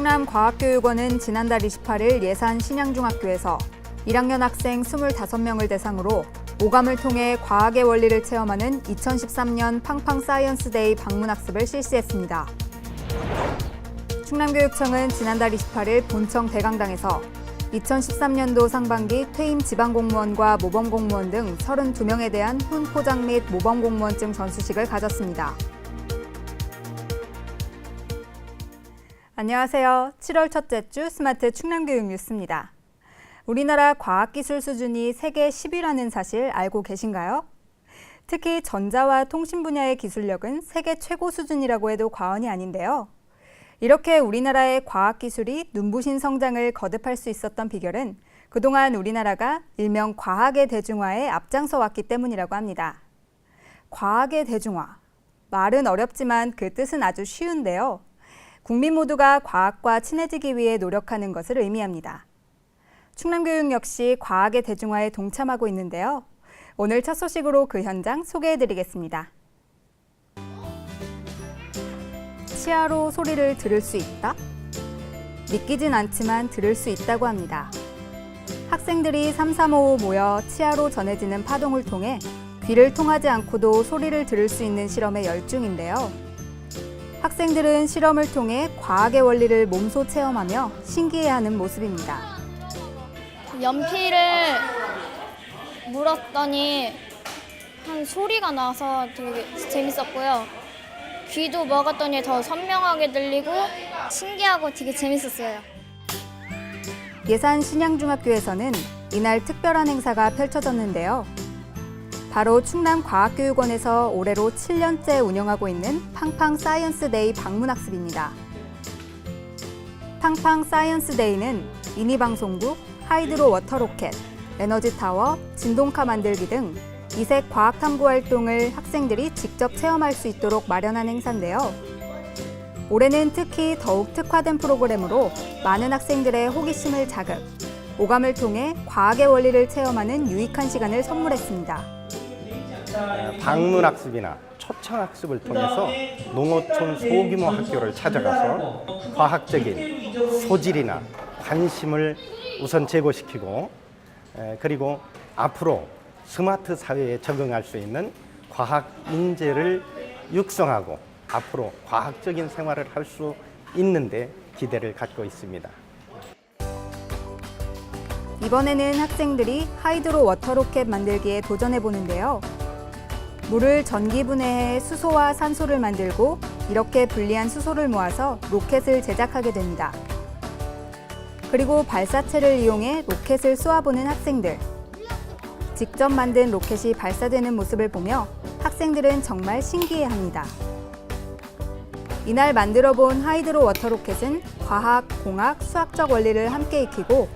충남과학교육원은 지난달 28일 예산 신양중학교에서 1학년 학생 25명을 대상으로 오감을 통해 과학의 원리를 체험하는 2013년 팡팡 사이언스데이 방문학습을 실시했습니다. 충남교육청은 지난달 28일 본청 대강당에서 2013년도 상반기 퇴임 지방공무원과 모범공무원 등 32명에 대한 훈포장 및 모범공무원증 전수식을 가졌습니다. 안녕하세요. 7월 첫째 주 스마트 충남교육 뉴스입니다. 우리나라 과학기술 수준이 세계 10위라는 사실 알고 계신가요? 특히 전자와 통신 분야의 기술력은 세계 최고 수준이라고 해도 과언이 아닌데요. 이렇게 우리나라의 과학기술이 눈부신 성장을 거듭할 수 있었던 비결은 그동안 우리나라가 일명 과학의 대중화에 앞장서 왔기 때문이라고 합니다. 과학의 대중화. 말은 어렵지만 그 뜻은 아주 쉬운데요. 국민 모두가 과학과 친해지기 위해 노력하는 것을 의미합니다. 충남교육 역시 과학의 대중화에 동참하고 있는데요. 오늘 첫 소식으로 그 현장 소개해드리겠습니다. 치아로 소리를 들을 수 있다? 믿기진 않지만 들을 수 있다고 합니다. 학생들이 335 모여 치아로 전해지는 파동을 통해 귀를 통하지 않고도 소리를 들을 수 있는 실험에 열중인데요. 학생들은 실험을 통해 과학의 원리를 몸소 체험하며 신기해하는 모습입니다. 연필을 물었더니 한 소리가 나서 되게 재밌었고요. 귀도 먹었더니 더 선명하게 들리고 신기하고 되게 재밌었어요. 예산 신양중학교에서는 이날 특별한 행사가 펼쳐졌는데요. 바로 충남과학교육원에서 올해로 7년째 운영하고 있는 팡팡 사이언스데이 방문학습입니다. 팡팡 사이언스데이는 미니방송국, 하이드로 워터로켓, 에너지타워, 진동카 만들기 등 이색 과학탐구 활동을 학생들이 직접 체험할 수 있도록 마련한 행사인데요. 올해는 특히 더욱 특화된 프로그램으로 많은 학생들의 호기심을 자극, 오감을 통해 과학의 원리를 체험하는 유익한 시간을 선물했습니다. 방문학습이나 초청학습을 통해서 농어촌 소규모 학교를 찾아가서 과학적인 소질이나 관심을 우선 제고시키고 그리고 앞으로 스마트 사회에 적응할 수 있는 과학 인재를 육성하고 앞으로 과학적인 생활을 할 수 있는데 기대를 갖고 있습니다. 이번에는 학생들이 하이드로 워터로켓 만들기에 도전해 보는데요. 물을 전기분해해 수소와 산소를 만들고 이렇게 분리한 수소를 모아서 로켓을 제작하게 됩니다. 그리고 발사체를 이용해 로켓을 쏘아보는 학생들. 직접 만든 로켓이 발사되는 모습을 보며 학생들은 정말 신기해합니다. 이날 만들어본 하이드로 워터로켓은 과학, 공학, 수학적 원리를 함께 익히고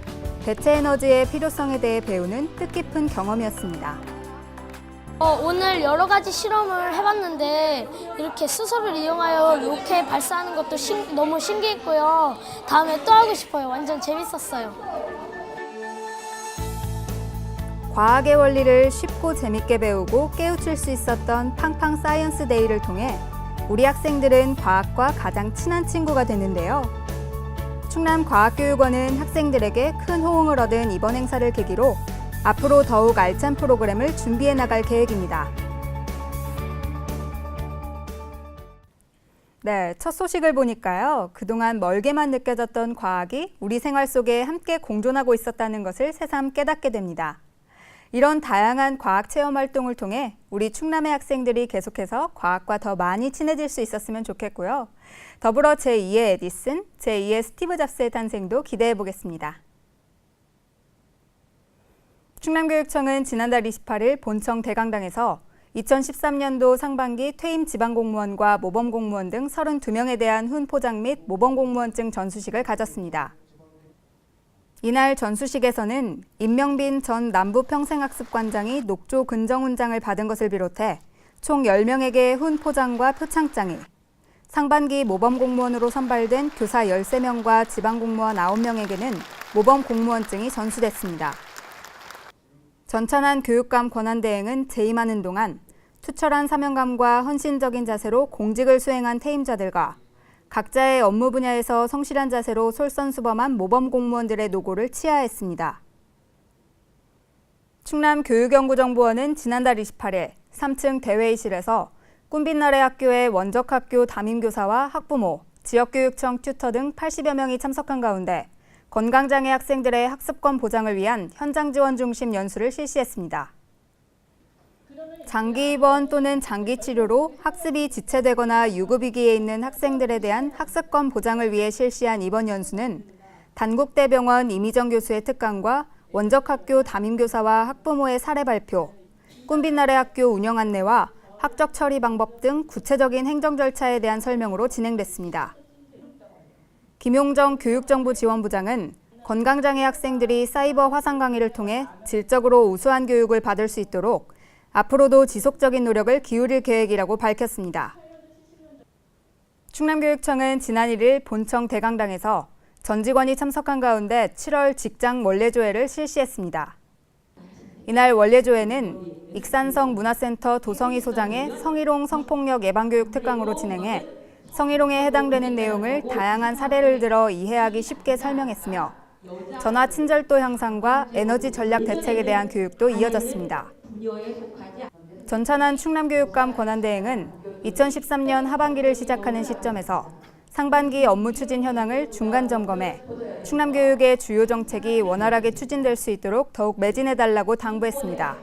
대체 에너지의 필요성에 대해 배우는 뜻깊은 경험이었습니다. 오늘 여러 가지 실험을 해봤는데 이렇게 수소를 이용하여 로켓 발사하는 것도 너무 신기했고요. 다음에 또 하고 싶어요. 완전 재밌었어요. 과학의 원리를 쉽고 재밌게 배우고 깨우칠 수 있었던 팡팡 사이언스 데이를 통해 우리 학생들은 과학과 가장 친한 친구가 됐는데요. 충남과학교육원은 학생들에게 큰 호응을 얻은 이번 행사를 계기로 앞으로 더욱 알찬 프로그램을 준비해 나갈 계획입니다. 네, 첫 소식을 보니까요. 그동안 멀게만 느껴졌던 과학이 우리 생활 속에 함께 공존하고 있었다는 것을 새삼 깨닫게 됩니다. 이런 다양한 과학 체험 활동을 통해 우리 충남의 학생들이 계속해서 과학과 더 많이 친해질 수 있었으면 좋겠고요. 더불어 제2의 에디슨, 제2의 스티브 잡스의 탄생도 기대해 보겠습니다. 충남교육청은 지난달 28일 본청 대강당에서 2013년도 상반기 퇴임 지방공무원과 모범공무원 등 32명에 대한 훈포장 및 모범공무원증 전수식을 가졌습니다. 이날 전수식에서는 임명빈 전 남부평생학습관장이 녹조 근정훈장을 받은 것을 비롯해 총 10명에게 훈포장과 표창장이, 상반기 모범공무원으로 선발된 교사 13명과 지방공무원 9명에게는 모범공무원증이 전수됐습니다. 전찬한 교육감 권한대행은 재임하는 동안 투철한 사명감과 헌신적인 자세로 공직을 수행한 퇴임자들과 각자의 업무 분야에서 성실한 자세로 솔선수범한 모범 공무원들의 노고를 치하했습니다. 충남교육연구정보원은 지난달 28일 3층 대회의실에서 꿈빛나래 학교의 원적학교 담임교사와 학부모, 지역교육청 튜터 등 80여 명이 참석한 가운데 건강장애 학생들의 학습권 보장을 위한 현장 지원 중심 연수를 실시했습니다. 장기 입원 또는 장기 치료로 학습이 지체되거나 유급위기에 있는 학생들에 대한 학습권 보장을 위해 실시한 이번 연수는 단국대병원 이미정 교수의 특강과 원적학교 담임교사와 학부모의 사례 발표, 꿈빛나래 학교 운영 안내와 학적 처리 방법 등 구체적인 행정 절차에 대한 설명으로 진행됐습니다. 김용정 교육정보지원부장은 건강장애 학생들이 사이버 화상 강의를 통해 질적으로 우수한 교육을 받을 수 있도록 앞으로도 지속적인 노력을 기울일 계획이라고 밝혔습니다. 충남교육청은 지난 1일 본청 대강당에서 전 직원이 참석한 가운데 7월 직장 원래조회를 실시했습니다. 이날 원래조회는 익산성 문화센터 도성희 소장의 성희롱 성폭력 예방교육 특강으로 진행해 성희롱에 해당되는 내용을 다양한 사례를 들어 이해하기 쉽게 설명했으며 전화 친절도 향상과 에너지 전략 대책에 대한 교육도 이어졌습니다. 전찬환 충남교육감 권한대행은 2013년 하반기를 시작하는 시점에서 상반기 업무 추진 현황을 중간 점검해 충남교육의 주요 정책이 원활하게 추진될 수 있도록 더욱 매진해달라고 당부했습니다.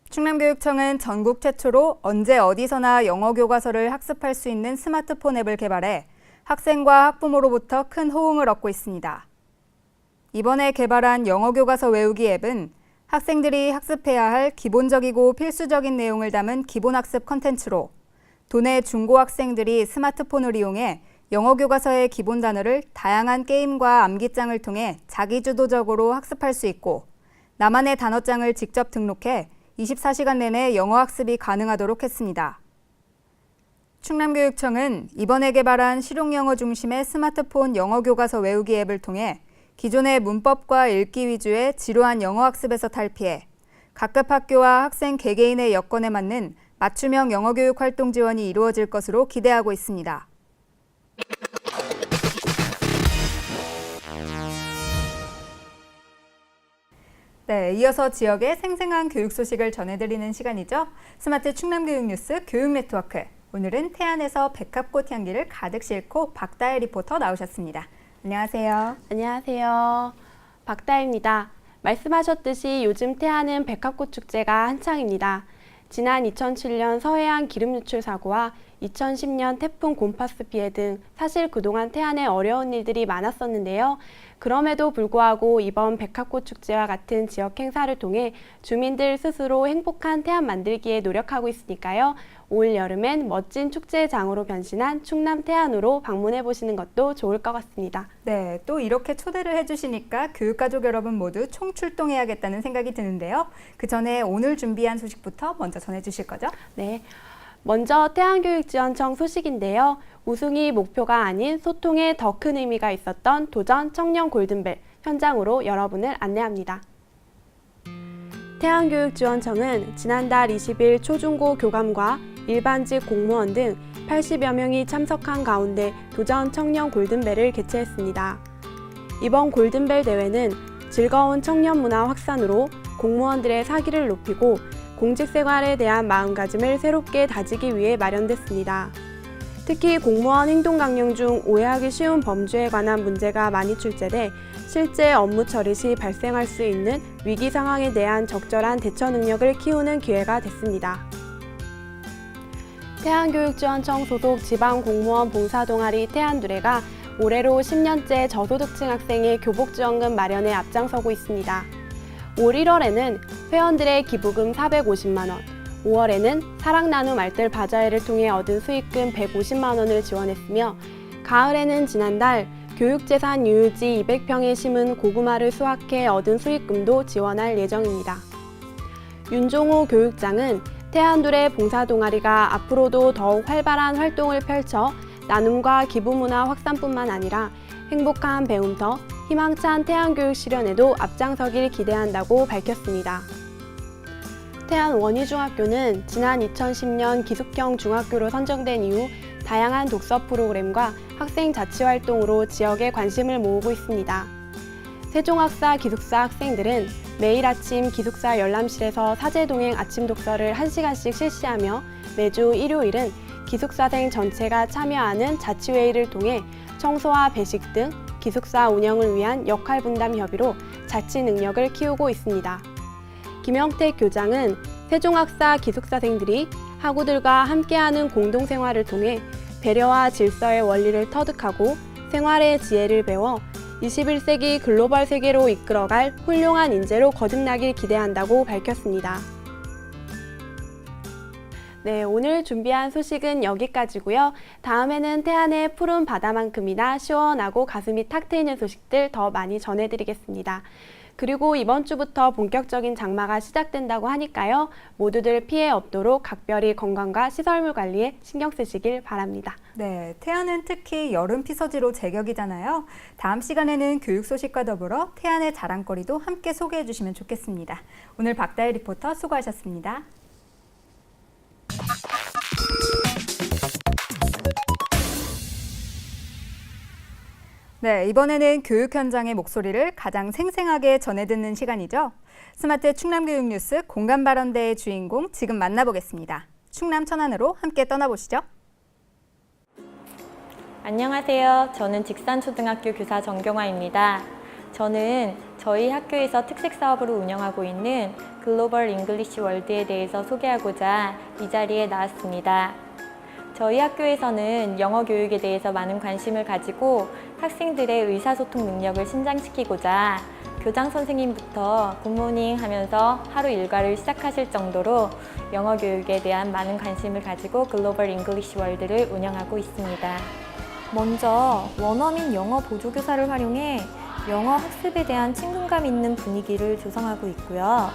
충남교육청은 전국 최초로 언제 어디서나 영어 교과서를 학습할 수 있는 스마트폰 앱을 개발해 학생과 학부모로부터 큰 호응을 얻고 있습니다. 이번에 개발한 영어 교과서 외우기 앱은 학생들이 학습해야 할 기본적이고 필수적인 내용을 담은 기본학습 콘텐츠로 도내 중고학생들이 스마트폰을 이용해 영어 교과서의 기본 단어를 다양한 게임과 암기장을 통해 자기주도적으로 학습할 수 있고 나만의 단어장을 직접 등록해 24시간 내내 영어 학습이 가능하도록 했습니다. 충남교육청은 이번에 개발한 실용영어 중심의 스마트폰 영어 교과서 외우기 앱을 통해 기존의 문법과 읽기 위주의 지루한 영어 학습에서 탈피해 각급 학교와 학생 개개인의 여건에 맞는 맞춤형 영어 교육 활동 지원이 이루어질 것으로 기대하고 있습니다. 네, 이어서 지역의 생생한 교육 소식을 전해드리는 시간이죠. 스마트 충남교육 뉴스 교육 네트워크. 오늘은 태안에서 백합꽃 향기를 가득 싣고 박다혜 리포터 나오셨습니다. 안녕하세요. 안녕하세요. 박다혜입니다. 말씀하셨듯이 요즘 태안은 백합꽃 축제가 한창입니다. 지난 2007년 서해안 기름 유출 사고와 2010년 태풍 곰파스 피해 등 사실 그동안 태안에 어려운 일들이 많았었는데요. 그럼에도 불구하고 이번 백합꽃 축제와 같은 지역 행사를 통해 주민들 스스로 행복한 태안 만들기에 노력하고 있으니까요. 올 여름엔 멋진 축제장으로 변신한 충남 태안으로 방문해 보시는 것도 좋을 것 같습니다. 네, 또 이렇게 초대를 해주시니까 교육가족 여러분 모두 총출동해야겠다는 생각이 드는데요. 그 전에 오늘 준비한 소식부터 먼저 전해주실 거죠? 네. 먼저 태안교육지원청 소식인데요. 우승이 목표가 아닌 소통에 더 큰 의미가 있었던 도전 청년 골든벨 현장으로 여러분을 안내합니다. 태안교육지원청은 지난달 20일 초중고 교감과 일반직 공무원 등 80여 명이 참석한 가운데 도전 청년 골든벨을 개최했습니다. 이번 골든벨 대회는 즐거운 청년 문화 확산으로 공무원들의 사기를 높이고 공직생활에 대한 마음가짐을 새롭게 다지기 위해 마련됐습니다. 특히 공무원 행동강령 중 오해하기 쉬운 범죄에 관한 문제가 많이 출제돼 실제 업무 처리 시 발생할 수 있는 위기 상황에 대한 적절한 대처 능력을 키우는 기회가 됐습니다. 태안교육지원청 소속 지방공무원 봉사동아리 태안두레가 올해로 10년째 저소득층 학생의 교복지원금 마련에 앞장서고 있습니다. 올 1월에는 회원들의 기부금 450만 원, 5월에는 사랑나눔 알뜰 바자회를 통해 얻은 수익금 150만 원을 지원했으며 가을에는 지난달 교육재산 유유지 200평에 심은 고구마를 수확해 얻은 수익금도 지원할 예정입니다. 윤종호 교육장은 태안두레 봉사동아리가 앞으로도 더욱 활발한 활동을 펼쳐 나눔과 기부문화 확산뿐만 아니라 행복한 배움터, 희망찬 태안교육 실현에도 앞장서길 기대한다고 밝혔습니다. 태안 원희중학교는 지난 2010년 기숙형 중학교로 선정된 이후 다양한 독서 프로그램과 학생 자치 활동으로 지역에 관심을 모으고 있습니다. 세종학사 기숙사 학생들은 매일 아침 기숙사 열람실에서 사제동행 아침 독서를 1시간씩 실시하며 매주 일요일은 기숙사생 전체가 참여하는 자치회의를 통해 청소와 배식 등 기숙사 운영을 위한 역할 분담 협의로 자치 능력을 키우고 있습니다. 김영택 교장은 세종학사 기숙사생들이 학우들과 함께하는 공동생활을 통해 배려와 질서의 원리를 터득하고 생활의 지혜를 배워 21세기 글로벌 세계로 이끌어갈 훌륭한 인재로 거듭나길 기대한다고 밝혔습니다. 네, 오늘 준비한 소식은 여기까지고요. 다음에는 태안의 푸른 바다만큼이나 시원하고 가슴이 탁 트이는 소식들 더 많이 전해드리겠습니다. 그리고 이번 주부터 본격적인 장마가 시작된다고 하니까요. 모두들 피해 없도록 각별히 건강과 시설물 관리에 신경 쓰시길 바랍니다. 네, 태안은 특히 여름 피서지로 제격이잖아요. 다음 시간에는 교육 소식과 더불어 태안의 자랑거리도 함께 소개해 주시면 좋겠습니다. 오늘 박다혜 리포터 수고하셨습니다. 네, 이번에는 교육 현장의 목소리를 가장 생생하게 전해듣는 시간이죠. 스마트 충남교육 뉴스 공감 발언대의 주인공 지금 만나보겠습니다. 충남 천안으로 함께 떠나보시죠. 안녕하세요. 저는 직산초등학교 교사 정경화입니다. 저는 저희 학교에서 특색 사업으로 운영하고 있는 글로벌 잉글리시 월드에 대해서 소개하고자 이 자리에 나왔습니다. 저희 학교에서는 영어 교육에 대해서 많은 관심을 가지고 학생들의 의사소통 능력을 신장시키고자 교장 선생님부터 굿모닝 하면서 하루 일과를 시작하실 정도로 영어 교육에 대한 많은 관심을 가지고 글로벌 잉글리시 월드를 운영하고 있습니다. 먼저 원어민 영어 보조교사를 활용해 영어 학습에 대한 친근감 있는 분위기를 조성하고 있고요.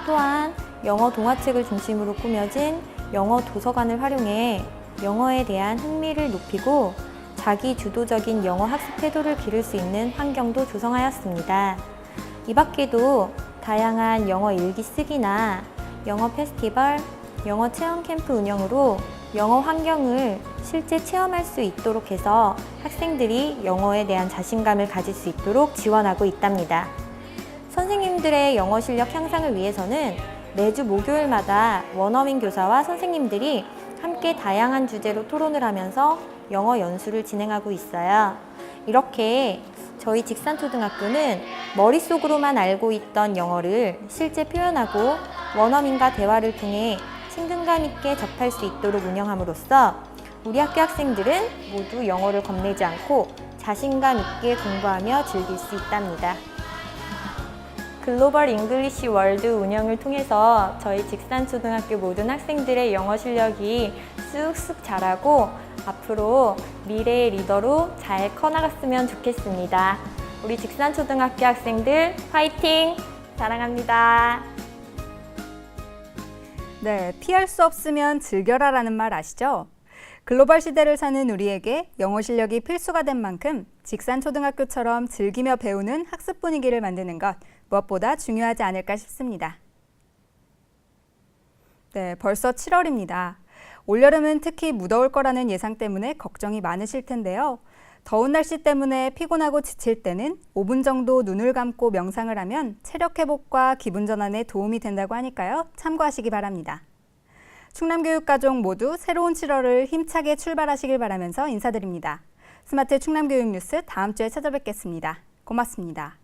또한 영어 동화책을 중심으로 꾸며진 영어 도서관을 활용해 영어에 대한 흥미를 높이고 자기 주도적인 영어 학습 태도를 기를 수 있는 환경도 조성하였습니다. 이 밖에도 다양한 영어 일기 쓰기나 영어 페스티벌, 영어 체험 캠프 운영으로 영어 환경을 실제 체험할 수 있도록 해서 학생들이 영어에 대한 자신감을 가질 수 있도록 지원하고 있답니다. 선생님들의 영어 실력 향상을 위해서는 매주 목요일마다 원어민 교사와 선생님들이 함께 다양한 주제로 토론을 하면서 영어 연수를 진행하고 있어요. 이렇게 저희 직산초등학교는 머릿속으로만 알고 있던 영어를 실제 표현하고 원어민과 대화를 통해 친근감 있게 접할 수 있도록 운영함으로써 우리 학교 학생들은 모두 영어를 겁내지 않고 자신감 있게 공부하며 즐길 수 있답니다. 글로벌 잉글리시 월드 운영을 통해서 저희 직산초등학교 모든 학생들의 영어 실력이 쑥쑥 자라고 앞으로 미래의 리더로 잘 커나갔으면 좋겠습니다. 우리 직산초등학교 학생들 화이팅! 사랑합니다. 네, 피할 수 없으면 즐겨라라는 말 아시죠? 글로벌 시대를 사는 우리에게 영어 실력이 필수가 된 만큼 직산초등학교처럼 즐기며 배우는 학습 분위기를 만드는 것 무엇보다 중요하지 않을까 싶습니다. 네, 벌써 7월입니다. 올여름은 특히 무더울 거라는 예상 때문에 걱정이 많으실 텐데요. 더운 날씨 때문에 피곤하고 지칠 때는 5분 정도 눈을 감고 명상을 하면 체력 회복과 기분 전환에 도움이 된다고 하니까요. 참고하시기 바랍니다. 충남교육가족 모두 새로운 7월을 힘차게 출발하시길 바라면서 인사드립니다. 스마트 충남교육 뉴스 다음 주에 찾아뵙겠습니다. 고맙습니다.